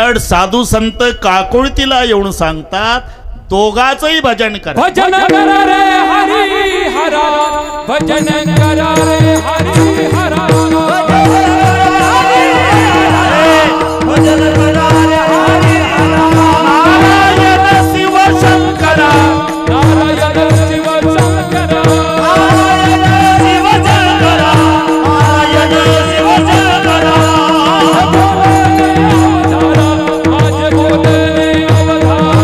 तर साधू संत काकुळतीला येऊन सांगतात दोघाचंही भजन करा. भजन करा रे हरी हरा, भजन करा रे हरी हरा, भजन करा रे हरी हरा. नारायण शिव शंकरा, नारायण शिव शंकरा, नारायण शिव शंकरा, नारायण शिव शंकरा. आज बोले अवधारा,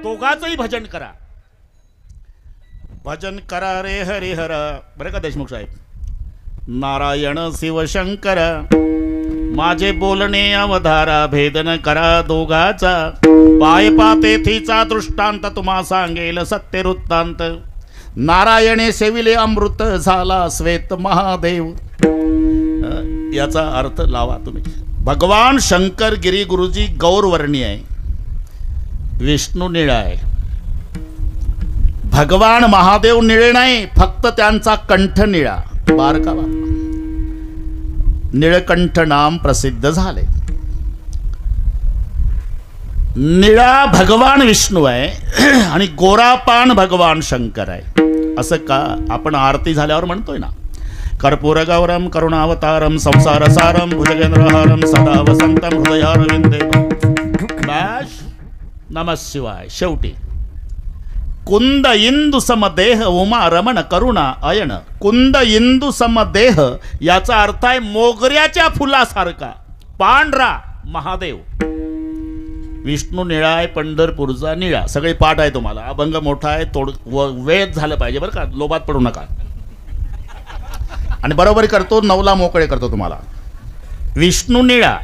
दोघाचंही भजन करा. भजन करा रे हरिहर. बरं का देशमुख साहेब, नारायण शिवशंकर माझे बोलणे अवधारा, भेदन करा दोघाचा. पाय पातेथीचा दृष्टांत तुम्हा सांगेल सत्य वृत्तांत. नारायणे सेविले अमृत झाला श्वेत महादेव. याचा अर्थ लावा तुम्ही. भगवान शंकर गिरी गुरुजी गौरवर्णी आहे, विष्णू निळा आहे. भगवान महादेव निळे नाही, फक्त त्यांचा कंठ निळा. बारका बार निळकंठ नाम प्रसिद्ध झाले. निळा भगवान विष्णू आहे आणि गोरापान भगवान शंकर आहे. असं का आपण आरती झाल्यावर म्हणतोय ना, कर्पूर गौरम करुणावतारम संसार सारम भुजगेंद्रहारम सदा वसंतम हृदयारविंदे. बस नमः शिवाय. शेवटी कुंद इंदु समदेह उमा रमण करुणा अयन. कुंद इंदु समदेह याचा अर्थ आहे मोगऱ्याच्या फुलासारखा पांढरा महादेव. विष्णू निळा आहे, पंढरपूरचा निळा. सगळे पाठ आहे तुम्हाला. अभंग मोठा आहे, वेळ झालं पाहिजे बरं का, लोभात पडू नका. आणि बरोबर करतो, नवला मोकळे करतो तुम्हाला. विष्णू निळा,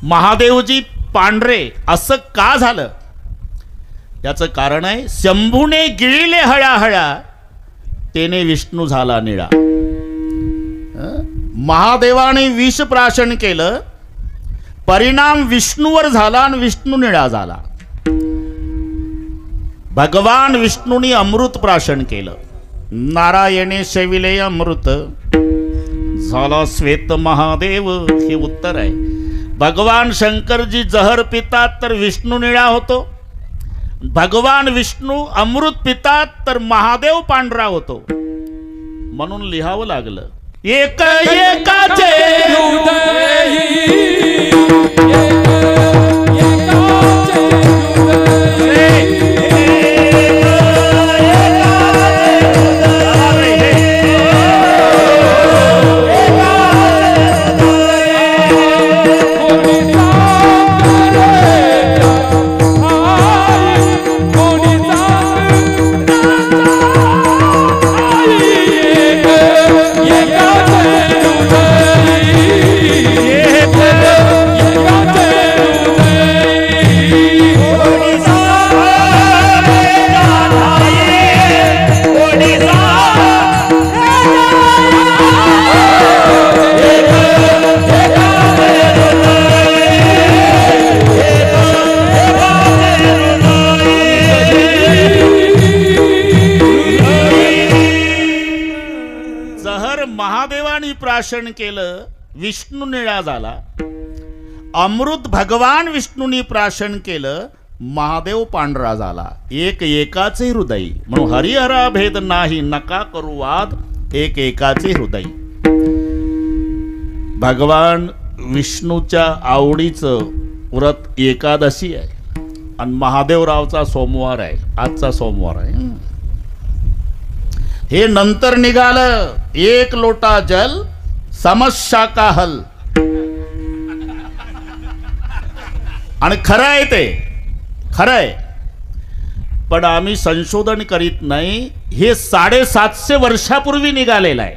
महादेवजी पांढरे. असं का झालं याचं कारण आहे, शंभूने गिळले हळाहळा, तेने विष्णू झाला निळा. महादेवाने विष प्राशन केलं, परिणाम विष्णूवर झाला आणि विष्णू निळा झाला. भगवान विष्णूने अमृत प्राशन केलं, नारायणे सेविले अमृत झाला श्वेत महादेव. हे उत्तर आहे. भगवान शंकरजी जहर पितात तर विष्णू निळा होतो. भगवान विष्णू अमृत पितात तर महादेव पांढरा होतो. म्हणून लिहावं लागलं, एक एकाचे प्राशन केलं, विष्णू निळा झाला. अमृत भगवान विष्णूंनी प्राशन केलं, महादेव पांढरा झाला. एक एकाचे हृदय. म्हणून हरिहरा भेद नाही नका करू वाद, एक एकाचे हृदय. भगवान विष्णूच्या आवडीचं व्रत एकादशी आहे आणि महादेवरावचा सोमवार आहे. आजचा सोमवार आहे. हे नंतर निघालं. एक लोटा जल समस्या का हल. आणि खरं आहे, ते खरं आहे. पण आम्ही संशोधन करीत नाही. हे 750 वर्षापूर्वी निघालेलं आहे.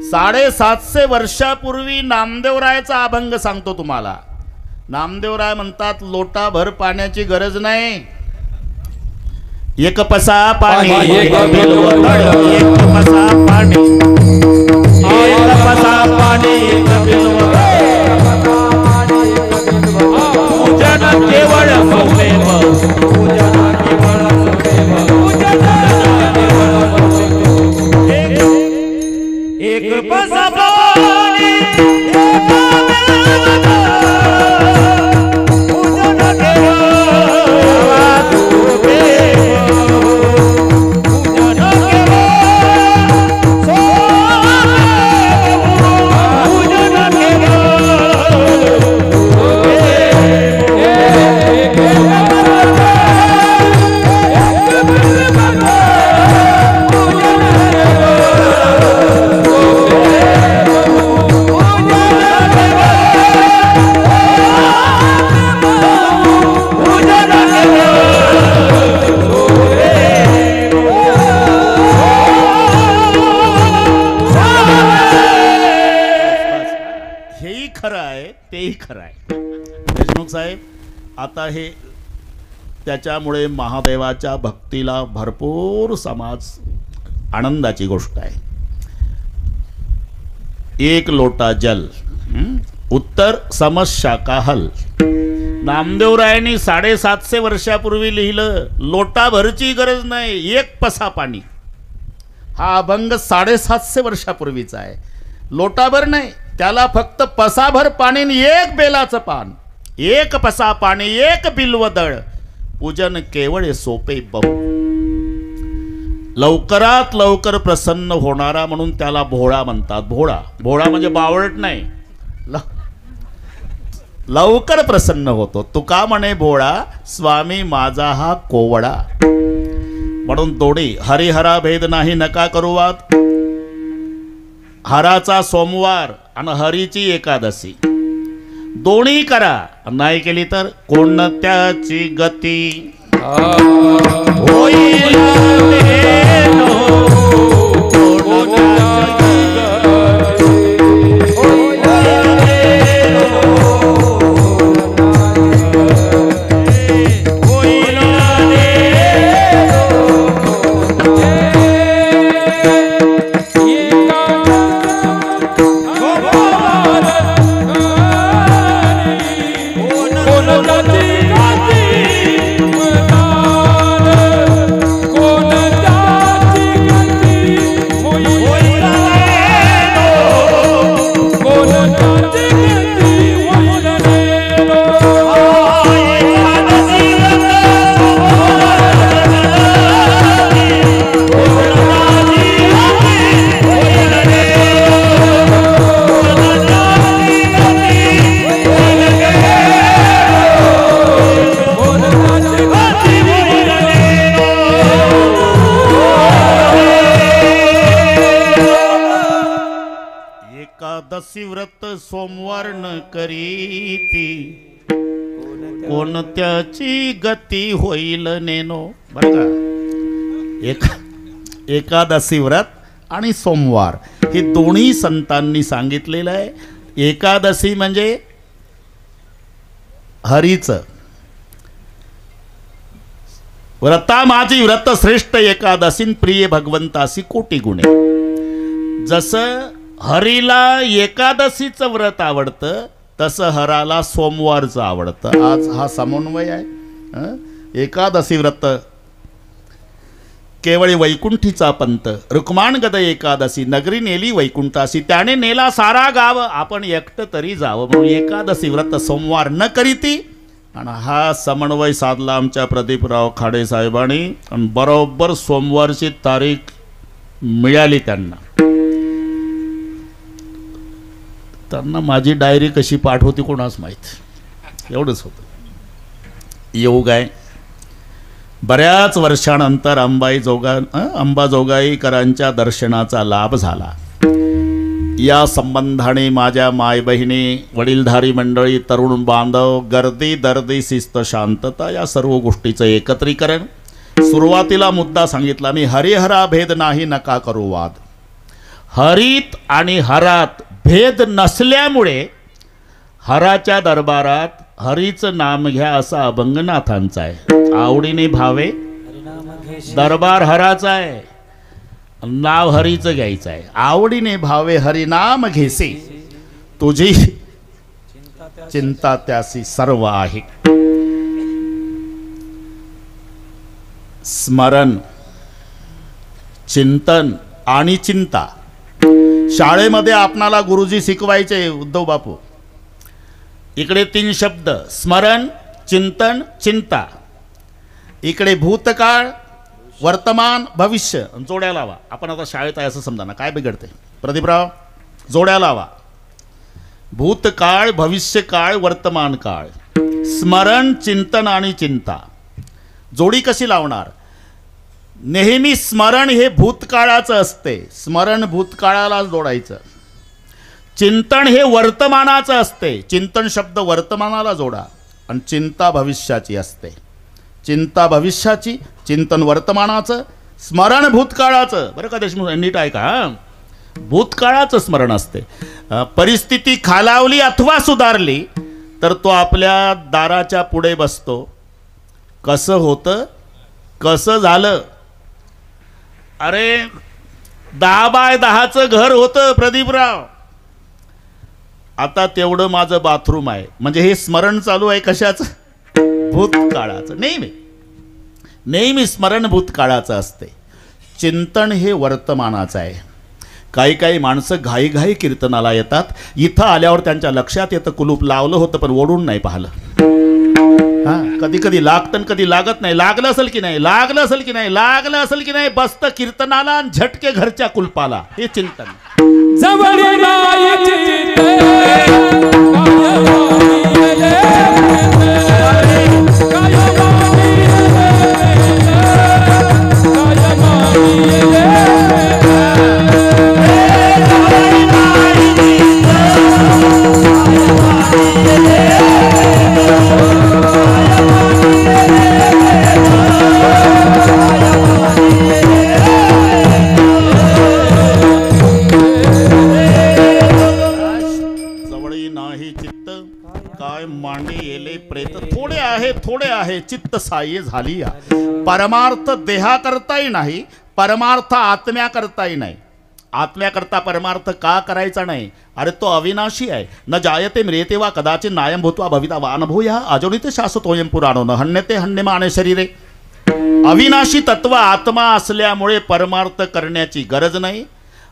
750 वर्षापूर्वी नामदेवरायचा अभंग सांगतो तुम्हाला. नामदेवराय म्हणतात लोटाभर पाण्याची गरज नाही, एक पसा पाणी, एक बिल्वदळ, एक पसा पाणी, एक पसा पाणी, एक बिल्वदळ, पूजन केवळ सौदेव, पूजन केवळ सौदेव, एक पसा पाणी, साहेब. आता हे त्याच्यामुळे महादेवाच्या भक्तीला भरपूर समाज आनंदाची गोष्ट आहे. एक लोटा जल, उत्तर समस्या का हल. नामदेवरायांनी 750 वर्षापूर्वी लिहिलं, लोटाभरची गरज नाही, एक पसा पाणी. हा अभंग 750 वर्षापूर्वीचा आहे. लोटाभर नाही, त्याला फक्त पसाभर पाणी आणि एक बेलाचं पान, एक पसा पाणी, एक बिल्वदळ, पूजन केवळ सोपे बहु. लवकरात लवकर प्रसन्न होणारा म्हणून त्याला भोळा म्हणतात. भोळा, भोळा म्हणजे बावळट नाही, लवकर प्रसन्न होतो. तुका म्हणे भोळा, स्वामी माझा हा कोवडा. म्हणून दोडी हरिहरा भेद नाही नका करू वाद. हराचा सोमवार आणि हरीची एकादशी दोन्ही करा. नाही केली तर कोणत्याची गती होईल व्रत सोमवार न करीती कोणत्याची गती होईल नेनो. बरं का, एकादशी व्रत आणि सोमवार हे दोन्ही संतांनी सांगितलेलं आहे. एकादशी म्हणजे हरीचं व्रता माझी व्रत श्रेष्ठ एकादशी प्रिय भगवंतासी कोटी गुणे. जसं हरीला एकादशीचं व्रत आवडतं तसं हराला सोमवारचं आवडतं. आज हा समन्वय आहे. एकादशी व्रत केवळ वैकुंठीचा पंत, रुक्माण गद एकादशी नगरी नेली वैकुंठासी, त्याने नेला सारा गाव, आपण एकटं तरी जावं. म्हणून एकादशी व्रत सोमवार न करीती. आणि हा समन्वय साधला आमच्या प्रदीपराव खाडे साहेबांनी आणि बरोबर सोमवारची तारीख मिळाली त्यांना. त्यांना माझी डायरी कशी पाठ होती कोणाच माहीत. एवढंच होतं. योग आहे. बऱ्याच वर्षानंतर अंबाजोगाईकरांच्या दर्शनाचा लाभ झाला. या संबंधाने माझ्या माय बहिणी, वडीलधारी मंडळी, तरुण बांधव, गर्दी दर्दी शिस्त शांतता या सर्व गोष्टीचं एकत्रीकरण सुरुवातीला मुद्दा सांगितला मी, हरिहरा भेद नाही नका करू वाद. हरीत आणि हरात भेद नसल्यामुळे हराच्या दरबारात हरीचं नाम घ्या असा अभंगनाथांचा आहे. आवडीने भावे दरबार हराचा आहे, नाव हरीचं घ्यायचं आहे. आवडीने भावे हरिनाम घेसे, तुझी चिंता त्यासी सर्व आहे. स्मरण, चिंतन आणि चिंता. शाळेमध्ये आपणाला गुरुजी शिकवायचे उद्धव बापू. इकडे 3 शब्द, स्मरण, चिंतन, चिंता. इकडे भूतकाळ, वर्तमान, भविष्य. जोड्या लावा. आपण आता शाळेत आहे असं समजा ना, काय बिघडते प्रदीपराव? जोड्या लावा. भूतकाळ, भविष्यकाळ, वर्तमान काळ. स्मरण, चिंतन आणि चिंता. जोडी कशी लावणार? नेहमी स्मरण हे भूतकाळाचं असते, स्मरण भूतकाळाला जोडायचं. चिंतन हे वर्तमानाचं असते, चिंतन शब्द वर्तमानाला जोडा. आणि चिंता भविष्याची असते. चिंता भविष्याची, चिंतन वर्तमानाचं, स्मरण भूतकाळाचं. बरं का देशमुख, नीट आहे का? भूतकाळाचं स्मरण असते. परिस्थिती खालावली अथवा सुधारली तर तो आपल्या दाराच्या पुढे बसतो. कसं होतं, कसं झालं? अरे 10 बाय 10चं घर होतं प्रदीपराव, आता तेवढं माझं बाथरूम आहे. म्हणजे हे स्मरण चालू आहे कशाचं? भूतकाळाचं. नेहमी नेहमी स्मरण भूतकाळाचं असते. चिंतन हे वर्तमानाचं आहे. काही काही माणसं घाईघाई कीर्तनाला येतात. इथं आल्यावर त्यांच्या लक्षात येतं कुलूप लावलं होतं पण ओढून नाही पाहिलं. हां, कधी कधी लागतं कधी लागत नाही. लागलं असेल की नाही, लागलं असेल की नाही, लागलं असेल की नाही, बसतं कीर्तनाला आणि झटके घरच्या कुलपाला. हे चिंतन. जवळी नाही चित्ते, थोडे आहे चित्त साये झाली या. परमार्थ देहा करताही नाही, परमार्थ आत्म्या करताही नाही. आत्म्याकरता परमार्थ का करायचा नाही? अरे तो अविनाशी आहे. न जायते म्रियते वा कदाचित नायम भूत्वा भविता वा अनुभूया अजोनिते शाश्वतोयम पुराणो न हन्यते हन्यमाने शरीरे. अविनाशी तत्व आत्मा असल्यामुळे परमार्थ करण्याची गरज नाही.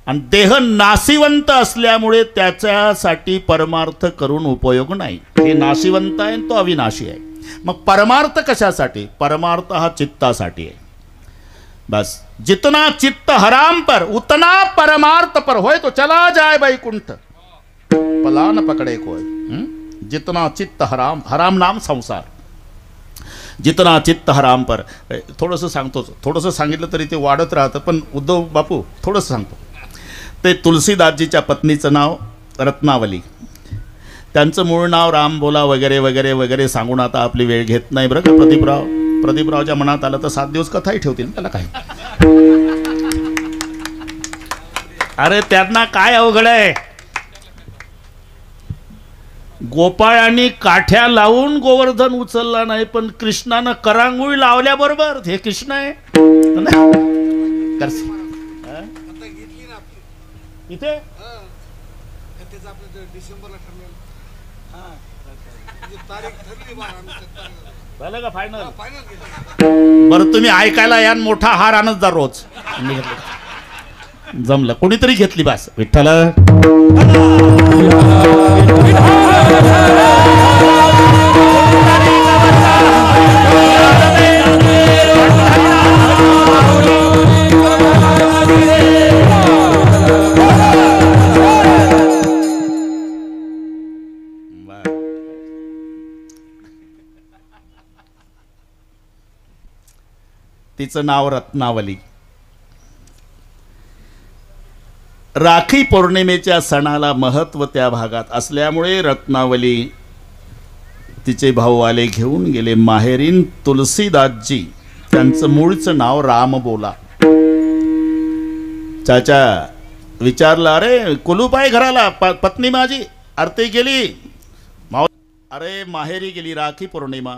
आणि देह नाशिवंत असल्यामुळे त्याच्यासाठी परमार्थ करून उपयोग नाही. हे नाशिवंत आहे, तो अविनाशी आहे. मग परमार्थ कशासाठी? परमार्थ हा चित्तासाठी आहे. बस जितना चित्त हराम पर उतना परमार्थ पर होय तो चला जाए बैकुंठ पलान पकड़े कोय. जितना चित्त हराम, हराम नाम संसार. जितना चित्त हराम पर. थोडंसं सांगतोच, थोडंसं सांगितलं तरी ते वाढत राहतं. पण उद्धव बापू थोडंसं सांगतो. ते तुलसीदासजीच्या पत्नीचं नाव रत्नावली. त्यांचं मूळ नाव रामबोला वगैरे वगैरे वगैरे सांगून आता आपली वेळ घेत नाही बरं का प्रदीपराव. प्रदीपरावच्या मनात आलं तर 7 दिवस कथाही ठेवतील, त्याला काय. अरे त्यांना काय अवघड आहे? गोपाळांनी काठ्या लावून गोवर्धन उचलला नाही, पण कृष्णानं करांगुळी लावल्याबरोबर हे कृष्ण आहे. इथे झालं का फायनल? बरं तुम्ही ऐकायला या, मोठा हार आणत जा रोज. जमलं, कोणीतरी घेतली बस. विठ्ठल तिचं नाव रत्नावली. राखी पौर्णिमेच्या सणाला महत्त्व त्या भागात असल्यामुळे रत्नावली तिचे भाऊ आले घेऊन गेले माहेरीन. तुलसीदासजी त्यांचं मूळचं नाव राम बोला. चाचा विचारलं, अरे कुलूप आहे घराला, पत्नी माझी आरती गेली. अरे माहेरी गेली, राखी पौर्णिमा,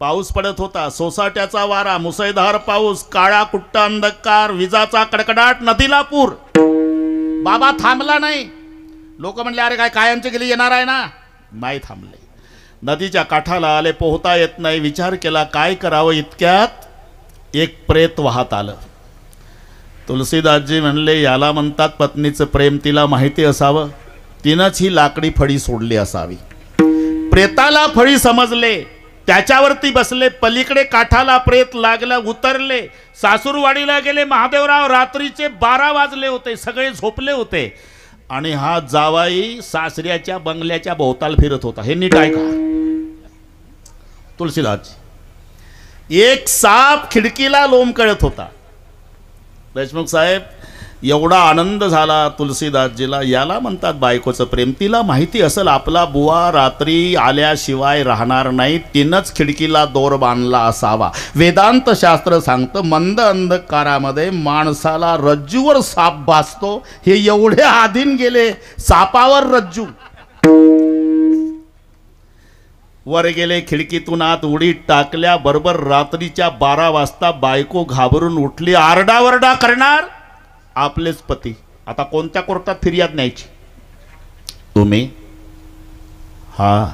पाऊस पडत होता, सोसाट्याचा वारा, मुसळधार पाऊस, काळा कुट्टा अंधकार, विजाचा कडकडाट, नदीला पूर. बाबा थांबला नाही. लोक म्हणले, अरे काय कायमचे गेली, येणार आहे ना. नाही थांबले. नदीच्या काठाला आले, पोहता येत नाही. विचार केला काय करावं. इतक्यात एक प्रेत वाहत आलं. तुलसीदासजी म्हणले, याला म्हणतात पत्नीचं प्रेम. तिला माहिती असावं, तिनंच ही लाकडी फळी सोडली असावी. प्रेताला फळी समजले, त्याच्यावरती बसले. पलीकडे काठाला प्रेत लागलं, उतरले. सासूरवाडीला गेले. महादेवराव रात्रीचे 12 वाजले होते, सगळे झोपले होते. आणि हा जावाई सासऱ्याच्या बंगल्याच्या भोवताल फिरत होता. हे नीट ऐका तुलसीदास. एक साप खिडकीला लोंबकळत होता. देशमुख साहेब, एवढा आनंद झाला तुलसीदासजीला. याला म्हणतात बायकोचं प्रेम. तिला माहिती असेल आपला बुवा रात्री आल्याशिवाय राहणार नाही, तिनंच खिडकीला दोर बांधला असावा. वेदांत शास्त्र सांगतं, मंद अंधकारामध्ये माणसाला रज्जूवर साप भासतो. हे एवढे आधीन गेले, सापावर रज्जू. वर गेले, खिडकीतून आत उडी टाकल्या. बरोबर रात्रीच्या 12 वाजता बायको घाबरून उठली. आरडावरडा करणार आपलेच पती. आता कोणत्या कोर्टात फिर्याद न्यायची? तुम्ही? हा.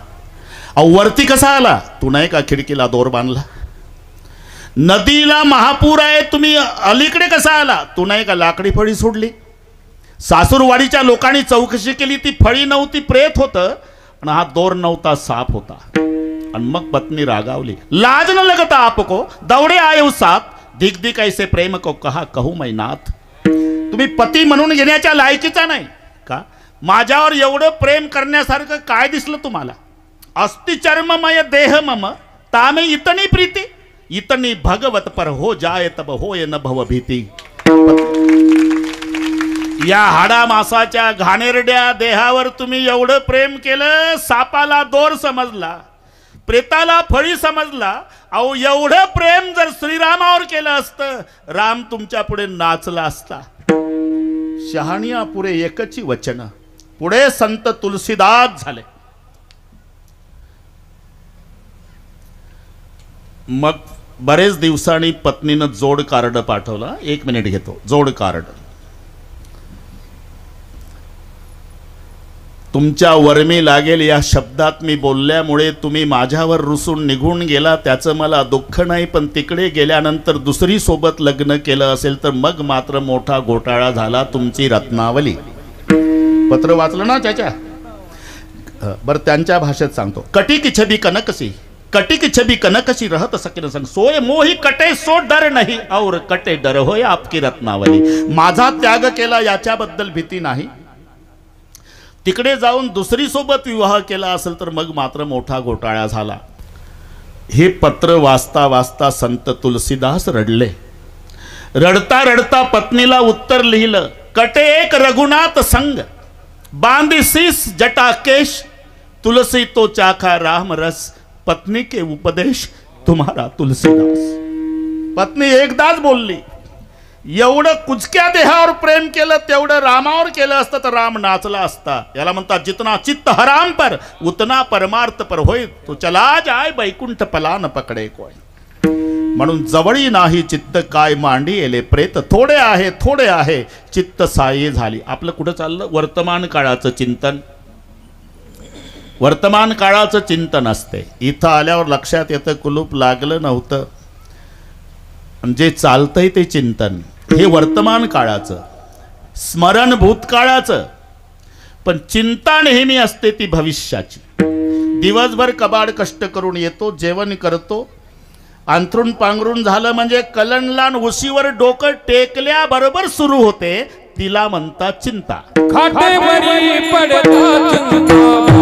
वरती कसा आला? तू नाही का खिडकीला दोर बांधला? नदीला महापूर आहे, तुम्ही अलीकडे कसा आला? तू नाही का लाकडी फळी सोडली? सासूरवाडीच्या लोकांनी चौकशी केली, ती फळी नव्हती, प्रेत होतं. आणि हा दोर नव्हता, साप होता. आणि मग पत्नी रागावली. लाज न लगता आपको दौड़े आये साप, दिख दिख ऐसे प्रेम को कहा कहू मै नाथ. तुम्ही पती म्हणून घेण्याच्या लायकीचा नाही का? माझ्यावर एवढं प्रेम करण्यासारखं काय दिसलं तुम्हाला? अस्ति चर्ममय देह मम तामे इतनी प्रीती, इतनी भगवत पर हो जाए तब होय न भव भीती. या हाडा मासाच्या घाणेरड्या देहावर तुम्ही एवढं प्रेम केलं. सापाला दोर समजला, प्रेताला फळी समजला. अहो एवढं प्रेम जर श्रीरामावर केलं असतं, राम तुमच्या पुढे नाचला असता. शहाणिया पुरे एकची वचन. पुढे संत तुलसीदास झाले. मग बरेच दिवसांनी पत्नीनं जोड कार्ड पाठवला. 1 मिनिट घेतो. जोड कार्ड. तुमच्या वर्मी लागेल या शब्दात मी बोलल्यामुळे तुम्ही माझ्यावर रुसून निघून गेला, त्याचं मला दुःख नाही. पण तिकडे गेल्यानंतर दुसरी सोबत लग्न केलं असेल तर मग मात्र मोठा घोटाळा झाला. तुमची रत्नावली. पत्र वाचलं ना त्याच्या? बरं त्यांच्या भाषेत सांगतो. कटी की छबी कनकसी, कटी की छबी कनकसी रहत सकिन संग, सोय मोही कटे सो डर नहीं और कटे डर होय आपकी रत्नावली. माझा त्याग केला याच्याबद्दल भीती नाही. तिकडे जाऊन दुसरी सोबत विवाह केला असेल तर मग मात्र मोठा घोटाळा झाला. हे पत्र वाचता वाचता संत तुलसीदास रडले. रडता रडता पत्नीला उत्तर लिहिलं. कटे एक रघुनाथ संग, बांधी शीस जटा केश, तुलसी तो चाखा राम रस, पत्नी के उपदेश तुम्हारा तुलसीदास. पत्नी एकदाच बोलली. एवढं कुचक्या देहावर प्रेम केलं तेवढं रामावर केलं असतं तर राम नाचला असता. याला म्हणतात जितना चित्त हराम पर उतना परमार्थ पर होय, तो चला जाय बैकुंठ पला न पकडे कोय. म्हणून जवळी नाही चित्त काय मांडी येले प्रेत, थोडे आहे चित्त साये झाली. आपलं कुठं चाललं? वर्तमान काळाचं चिंतन. वर्तमान काळाचं चिंतन असते. इथं आल्यावर लक्षात येतं कुलूप लागलं नव्हतं. जे चालतंय ते चिंतन. हे वर्तमान काळाचं स्मरण, भूतकाळाचं. पण चिंता नेहमी असते ती भविष्याची. दिवसभर कबाड कष्ट करून येतो, जेवण करतो, अंथरून पांघरून झालं म्हणजे कलंडलान उशीवर डोकं टेकल्याबरोबर सुरू होते. तिला म्हणतात चिंता. खाटेवरी पडता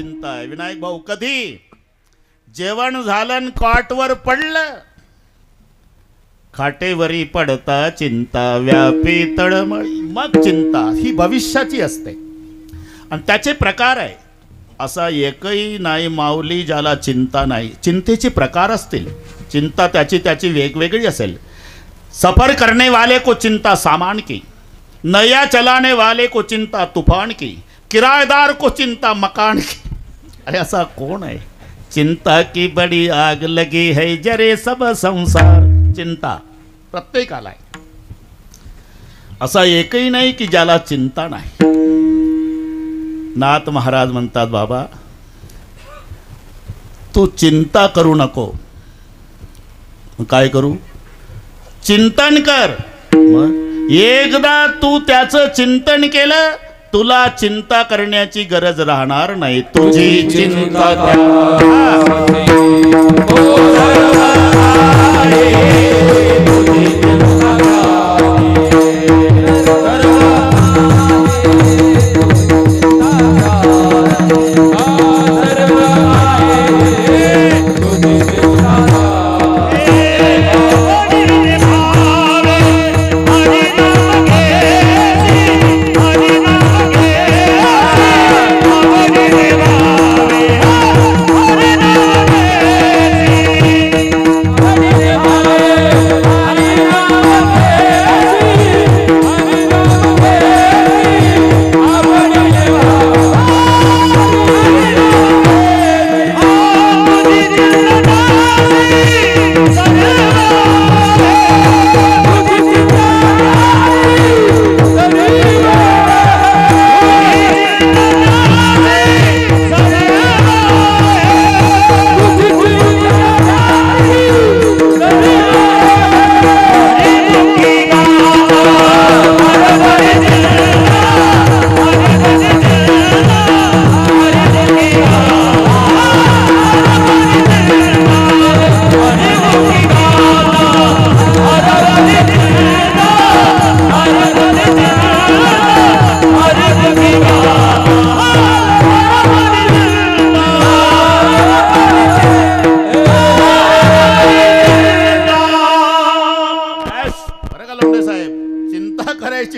चिंता आहे. विनायक भाऊ, कधी जेवण झालं कॉटवर पडलं, खाटेवरी पडता चिंता व्यापी तळमळी, मग चिंता ही भविष्याची असते. आणि त्याचे प्रकार आहे. असा एकही नाही माऊली ज्याला चिंता नाही. चिंतेचे प्रकार असतील, चिंता त्याची त्याची वेगवेगळी असेल. सफर करने वाले को चिंता सामान की, नया चलाने वाले को चिंता तूफान की, किराएदार को चिंता मकान की. अरे असा कोण आहे? चिंता की बड़ी आग लगी है जरे सब संसार. चिंता प्रत्येकाला आहे. असा एकही नाही की ज्याला चिंता नाही. नाथ महाराज म्हणतात, बाबा तू चिंता करू नको. काय करू? चिंतन कर. मग एकदा तू त्याचं चिंतन केलं, तुला चिंता करण्याची गरज राहणार नाही. तुझी चिंता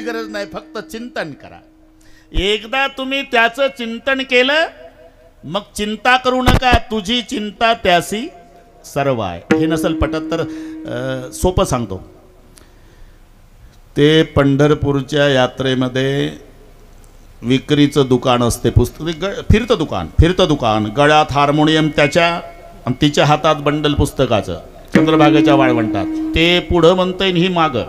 गरज नाही, फक्त चिंतन करा. एकदा तुम्ही त्याचं चिंतन केलं, मग चिंता करू नका. तुझी चिंता त्यासी सर्व आहे. हे नसेल पटत तर सोपं सांगतो. ते पंढरपूरच्या यात्रेमध्ये विक्रीचं दुकान असते, पुस्तक फिरतं दुकान, गळ्यात हार्मोनियम त्याच्या आणि तिच्या हातात बंडल पुस्तकाचं, चंद्रभागेच्या वाळवंटात. ते पुढं म्हणतंय ही मागं.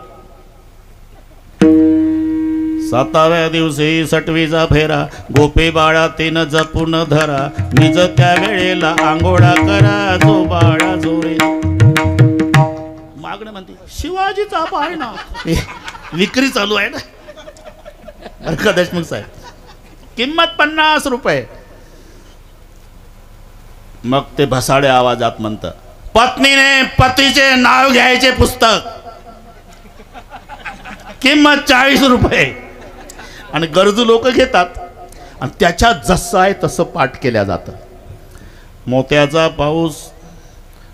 7व्या दिवशी 6वीचा फेरा, गोपी बाळा तिनं जपून धरा, निज त्या वेळेला आंघोळा करा, जो बाळा जोरे. मागणं म्हणते शिवाजीचा पाय ना. विक्री चालू आहे ना. बरं देशमुख साहेब, किंमत 50 रुपये. मग ते भसाड्या आवाजात म्हणतं, पत्नीने पतीचे नाव घ्यायचे पुस्तक, किंमत 40 रुपये. आणि गरजू लोक घेतात आणि त्याच्या जसं आहे तसं पाठ केल्या जातं. मोत्याचा पाऊस,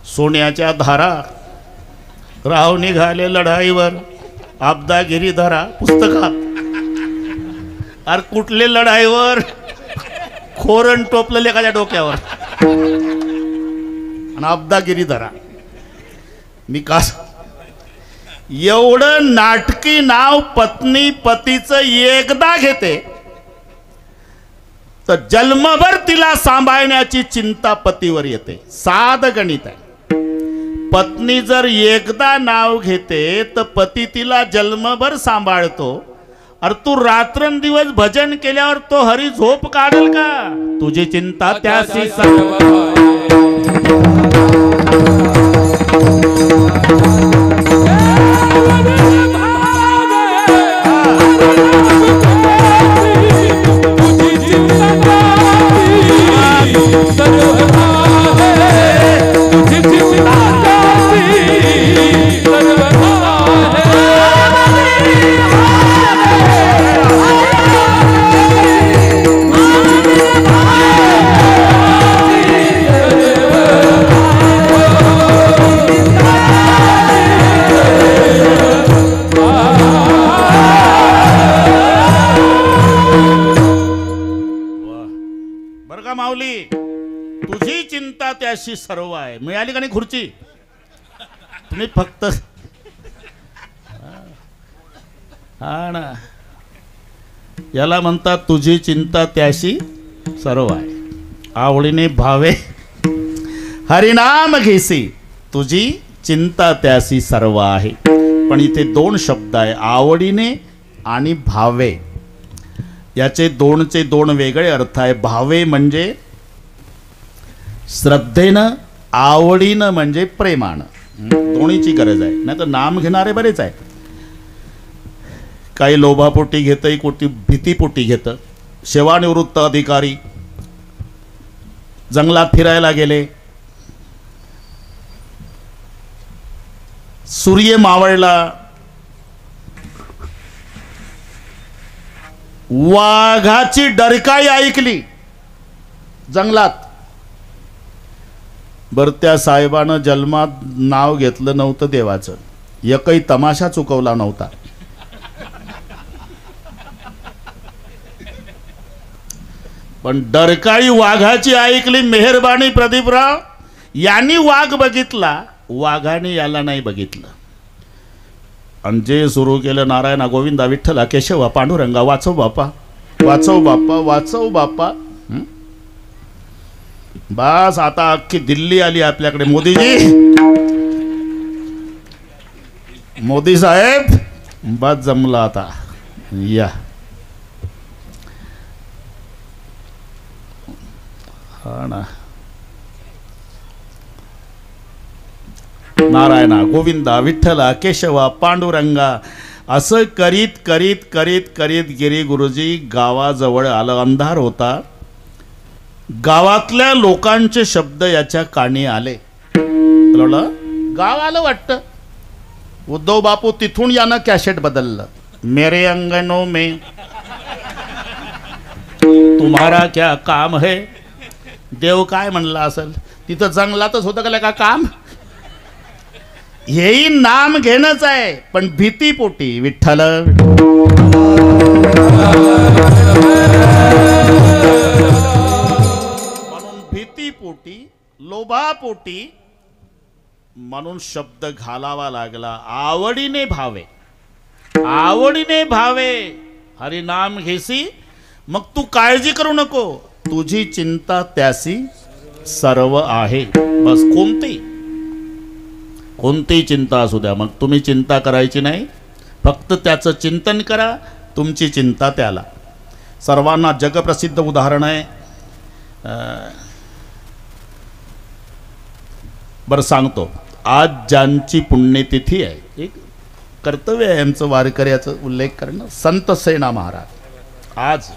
सोन्याच्या धारा, राव निघाले लढाईवर, आपदागिरी धरा पुस्तकात. अरे कुठले लढाईवर? खोरण टोपलेले एखाद्या डोक्यावर आणि आपदागिरी धरा. मी का एवढं नाटकी नाव पत्नी पतीचं एकदा घेते तर जन्मभर तिला सांभाळण्याची चिंता पतीवर येते. साध गणित आहे. पत्नी जर एकदा नाव घेते तर पती तिला जन्मभर सांभाळतो. अरे तू रात्रंदिवस भजन केल्यावर तो हरी झोप काढेल का? तुझी चिंता त्यासी सर्व. तुझी चिंता त्याशी सर्व आहे. मिळाली का नाही खुर्ची? तुम्ही फक्त हा ना, याला म्हणतात तुझी चिंता त्याशी सर्व आहे. आवडीने भावे हरिनाम घेसी, तुझी चिंता त्याशी सर्व आहे. पण इथे दोन शब्द आहे, आवडीने आणि भावे. याचे दोनचे दोन वेगळे अर्थ आहे. भावे म्हणजे श्रद्धेनं, आवडीनं म्हणजे प्रेमानं. दोन्हीची गरज आहे. नाही तर नाम घेणारे बरेच आहे. काही लोभापोटी घेतं, कोटी भीतीपोटी घेतं. सेवानिवृत्त अधिकारी जंगलात फिरायला गेले, सूर्य मावळला, वाघाची डरकाळी ऐकली जंगलात. बर त्या साहेबानं जन्मात नाव घेतलं नव्हतं देवाचं, एकही तमाशा चुकवला नव्हता. पण डरकाळी वाघाची ऐकली. मेहरबानी प्रदीपराव यांनी वाघ बघितला, वाघाने याला नाही बघितलं. आणि जे सुरू केलं, नारायणा गोविंदा विठ्ठला केशवा पांडुरंगा वाचव बापा, वाचव बापा, वाचव बापा. बस आता अख्खी दिल्ली आली आपल्याकडे. मोदीजी, मोदी साहेब, बस जमला आता. या हा ना, नारायणा गोविंदा विठ्ठला केशवा पांडुरंगा असं करीत करीत करीत करीत गिरी गुरुजी गावाजवळ आलं. अंधार होता. गावातल्या लोकांचे शब्द याच्या कानी आले. गाव आलं वाटतं. उद्धव बापू तिथून यानं कॅसेट बदललं. मेरे अंगनों में तुम्हारा क्या काम है. देव काय म्हणला असेल, तिथं जंगलातच होतं का काम. हेही नाम घेणंच आहे, पण भीतीपोटी. विठ्ठल म्हणून भीतीपोटी, लोभापोटी म्हणून शब्द घालावा लागला. आवडीने भावे, आवडीने भावे हरिनाम घेसी, मग तू काळजी करू नको, तुझी चिंता त्यासी सर्व आहे. बस कोणती चिंता असू द्या, मग तुम्ही चिंता करायची नाही, फक्त त्याचं चिंतन करा, तुमची चिंता त्याला. सर्वांना जगप्रसिद्ध उदाहरण आहे. बरं सांगतो. आज ज्यांची पुण्यतिथी आहे, एक कर्तव्य आहे आमचं वारकऱ्याचं उल्लेख करणं. संत सेना महाराज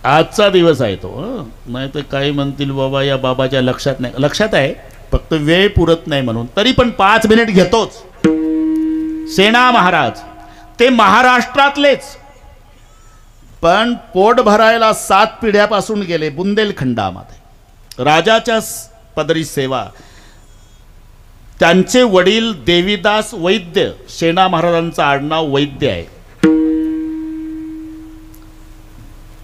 आजचा दिवस आहे तो. नाही तर काही म्हणतील बाबा या बाबाच्या लक्षात नाही. लक्षात आहे, फक्त वेळ पुरत नाही म्हणून. तरी पण 5 मिनिट घेतोच. सेना महाराज ते महाराष्ट्रातलेच, पण पोट भरायला 7 पिढ्यापासून गेले बुंदेलखंडामध्ये. राजाच्या पदरी सेवा. त्यांचे वडील देवीदास वैद्य, सेना महाराजांचं आडनाव वैद्य आहे.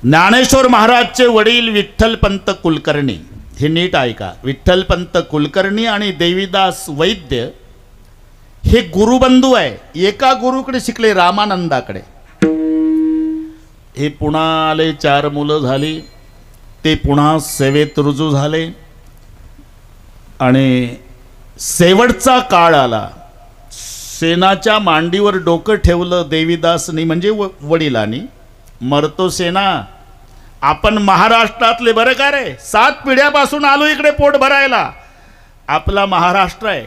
ज्ञानेश्वर महाराजचे वडील विठ्ठलपंत कुलकर्णी. हे नीट ऐका, विठ्ठलपंत कुलकर्णी आणि देवीदास वैद्य हे गुरुबंधू आहे. एका गुरुकडे शिकले, रामानंदाकडे. हे पुन्हा आले, 4 मुलं झाली. ते पुन्हा सेवेत रुजू झाले आणि शेवटचा काळ आला. सेनाच्या मांडीवर डोकं ठेवलं देवीदासनी, म्हणजे वडिलांनी. मरतो सेना, आपण महाराष्ट्रातले बरं का रे, 7 पिढ्यापासून आलो इकडे पोट भरायला. आपला महाराष्ट्र आहे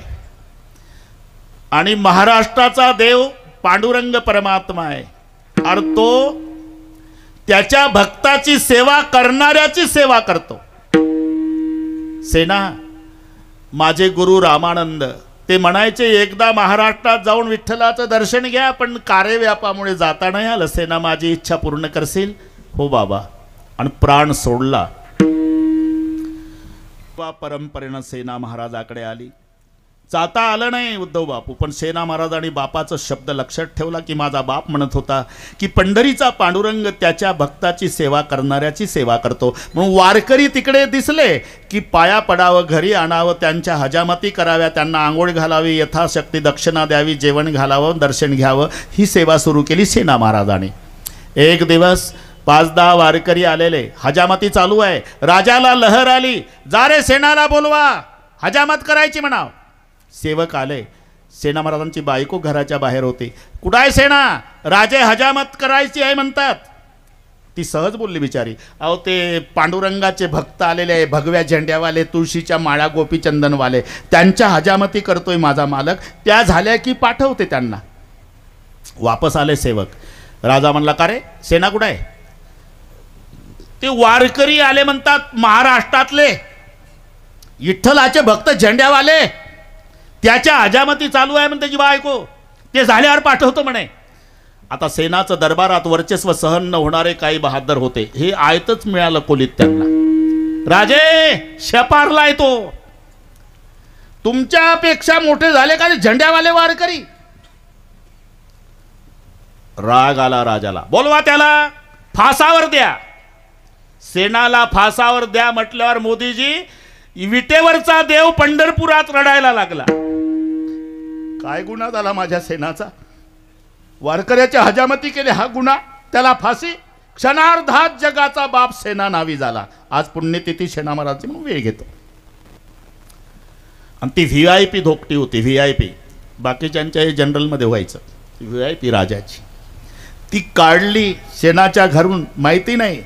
आणि महाराष्ट्राचा देव पांडुरंग परमात्मा आहे. आणि तो त्याच्या भक्ताची सेवा करणाऱ्याची सेवा करतो. सेना माझे गुरु रामानंद ते म्हणायचे, एकदा महाराष्ट्रात जाऊन विठ्ठलाचं दर्शन घ्या, पण कार्यव्यापामुळे जाता नाही आलं. सेना माझी इच्छा पूर्ण करशील. हो बाबा. आणि प्राण सोडला. परंपरेनं सेना महाराजाकडे आली. जाता आलं नाही उद्धव बापू, पण सेना महाराजांनी बापाचा शब्द लक्षात ठेवला की माझा बाप म्हणत होता की पंढरीचा पांडुरंग त्याच्या भक्ताची सेवा करणाऱ्याची सेवा करतो. म्हणून वारकरी तिकडे दिसले की पाया पडावं, घरी आणावं, त्यांच्या हजामती कराव्या, त्यांना आंघोळ घालावी, यथाशक्ती दक्षिणा द्यावी, जेवण घालावं, दर्शन घ्यावं, ही सेवा सुरू केली सेना महाराजांनी. एक दिवस 5-10 वारकरी आलेले, हजामती चालू आहे, राजाला लहर आली, जा रे सेनाला बोलवा, हजामत करायची म्हणाव. सेवक आले, सेना महाराजांची बायको घराच्या बाहेर होती. कुठं आहे सेना? राजे हजामत करायची आहे म्हणतात. ती सहज बोलली बिचारी, अहो ते पांडुरंगाचे भक्त आलेले आहे, भगव्या झेंड्यावाले, तुळशीच्या माळा, गोपीचंदनवाले, त्यांच्या हजामती करतोय माझा मालक, त्या झाल्या की पाठवते त्यांना. वापस आले सेवक. राजा म्हणला, का रे सेना कुठं आहे? ते वारकरी आले म्हणतात महाराष्ट्रातले, विठ्ठलाचे भक्त झेंड्यावाले, त्याच्या हजामती चालू आहे म्हणते, त्याची बायको, ते झाल्यावर पाठवतो म्हणे. आता सेनाचं दरबारात वर्चस्व सहन न होणारे काही बहादर होते, हे आयतच मिळालं कोलीत त्यांना. राजे शपारलाय तो, तुमच्यापेक्षा मोठे झाले का झेंड्यावाले वारकरी? राग आला राजाला, बोलवा त्याला, फासावर द्या. सेनाला फासावर द्या म्हटल्यावर मोदीजी विटेवरचा देव पंढरपुरात रडायला लागला. काय गुन्हा झाला माझ्या सेनाचा? वारकऱ्याच्या हजामती केले, हा गुन्हा, त्याला फाशी. क्षणार्धात जगाचा बाप सेना नावी झाला. आज पुण्यतिथी सेना महाराजची म्हणून वेळ घेतो. आणि ती VIP धोकटी होती, VIP. बाकीच्यांच्या जनरलमध्ये व्हायचं, VIP राजाची. ती काढली सेनाच्या घरून, माहिती नाही,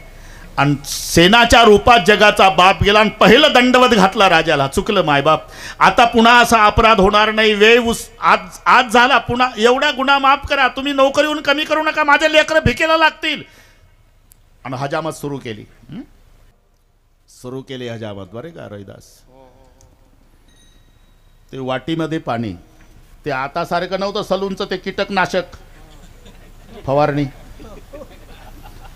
आणि सेनाच्या रूपात जगाचा बाप गेला आणि पहिलं दंडवत घातला राजाला. चुकलं मायबाप, आता पुन्हा असा अपराध होणार नाही, वेळ आज झाला, पुन्हा एवढा गुन्हा माफ करा, तुम्ही नोकरीहून कमी करू नका, माझे लेकरं भिकेला लागतील. आणि हजामत सुरू केली. हजामत, बरे का रविदास? ते वाटीमध्ये पाणी, ते आता सारखं नव्हतं सलूनचं, ते कीटकनाशक फवारणी,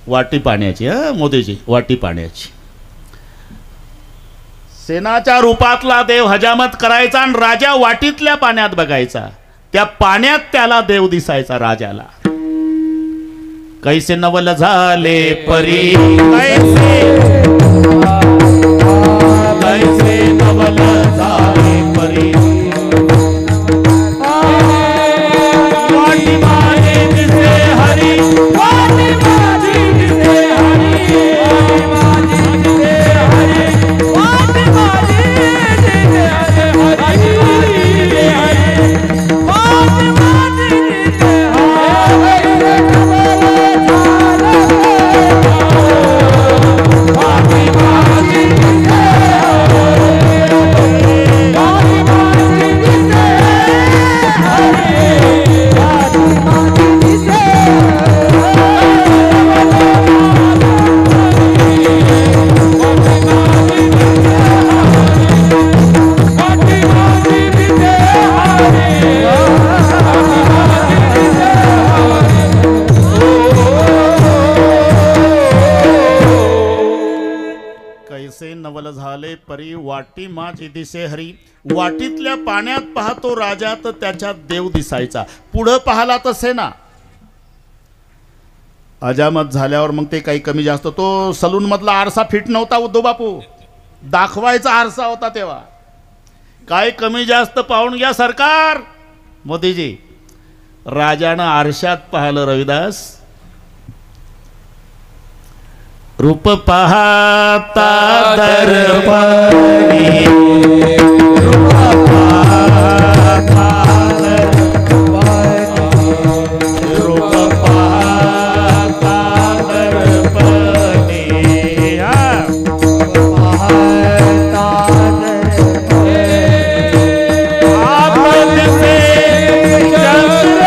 वाटी पाण्याची. मोदीजी वाटी पाण्याची. सेनाच्या रूपातला देव हजामत करायचा आणि राजा वाटीतल्या पाण्यात बघायचा. त्या पाण्यात त्याला देव दिसायचा राजाला. कैसे नवल झाले परी, कैसे नवल झाले परी, वाटी माझे दिसे हरी, वाटी माझी दिसे हरी, वाटी माझी दिसे हरी, वाटी माझी दिसे हरी, वाटी माझी दिसे परी, वाटी माझी दिसे हरी. वाटीतल्या पाण्यात पाहतो राजा तर त्याच्यात देव दिसायचा. पुढं पाहला तर सेना. हजामत झाल्यावर मग ते काही कमी जास्त, तो सलून मधला आरसा फिट नव्हता उद्धव बापू, दाखवायचा आरसा होता तेव्हा. काय कमी जास्त पाहून घ्या सरकार. मोदीजी, राजानं आरशात पाहिलं रविदास, रूप पाहता दर्पणी, रूप पाहता दर्पणी, रूप पाहता दर्पणी, आपण से चंद्र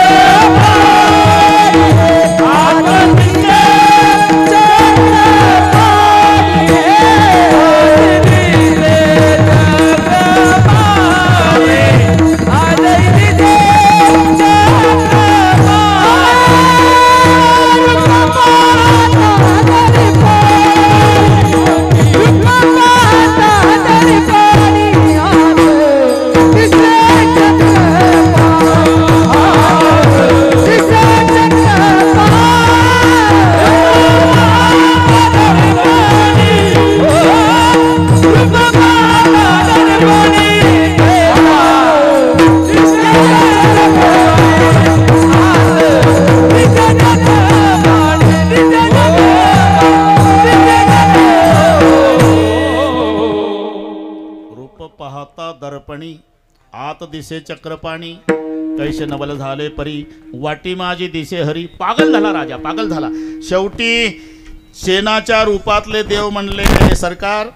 पाहता दर्पणी आत दिसे चक्रपाणी कैसे नवल झाले परी वाटी माझी दिसे हरी. पागल झाला राजा, पागल झाला. शेवटी शेणाच्या रूपातले देव म्हणले सरकार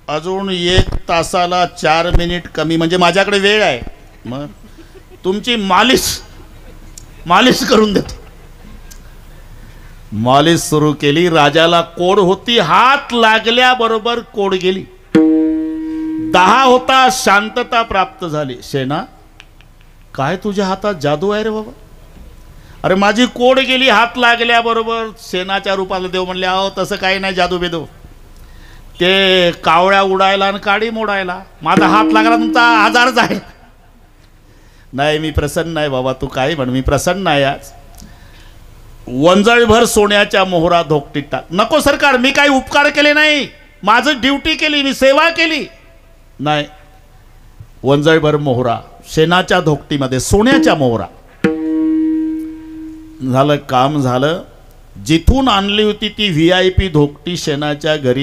अजून 1 तासाला 4 मिनिट कमी म्हणजे माझ्याकडे वेळ आहे, मग तुमची मालिश करून देतो. मालिश सुरू केली. राजाला कोड होती, हात लागल्याबरोबर कोड गेली. 10 होता, शांतता प्राप्त झाली. शेणा काय तुझ्या हातात जादू आहे रे बाबा? अरे माझी कोड गेली हात लागल्याबरोबर. शेणाच्या रूपाला देव म्हणले अहो तसं काही नाही जादू बेदू, ते कावळ्या उडायला आणि काडी मोडायला. माझा हात लागला तुमचा आजारच आहे. नाही मी प्रसन्न आहे बाबा, तू काय म्हण, मी प्रसन्न आहे आज. वंजळभर सोन्याच्या मोहरा धोकटीत टाक. नको सरकार, मी काही उपकार केले नाही, माझं ड्युटी केली, मी सेवा केली. नाही, वंजळभर मोहरा शेणाच्या धोकटीमध्ये सोन्याच्या मोहरा. झालं काम झालं. जिथून आणली होती ती VIP धोकटी शेणाच्या घरी